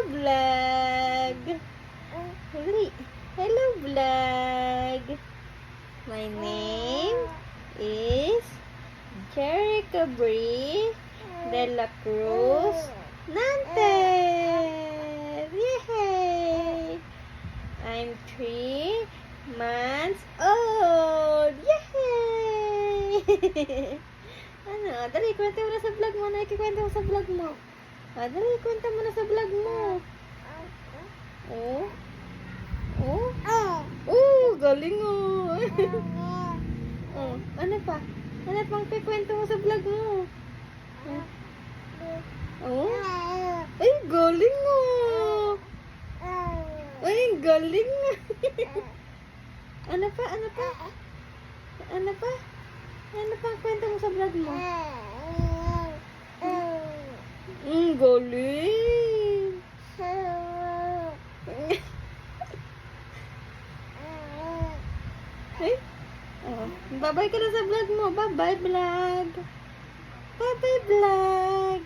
vlog. Huli. Hello, vlog. My name is Jerica Brie de la Cruz Nantes. Yay! I'm 3 months old. Yay! Ano? Dali, kwento mo na sa vlog mo. Nakikwento mo sa vlog mo. Dali, kwento mo na sa vlog mo. Oh? Oh? Oh, galing oh. Oh, ano pa? Ano pang kikwento mo sa vlog mo? Oh? Ay, galing oh. Ay, galing. Ano pa? Ano pa? Ano pa? Ano pang kwento mo sa vlog mo? Galing. Ay? Oh, bye-bye ka na sa vlog mo. Bye-bye vlog. Bye-bye vlog.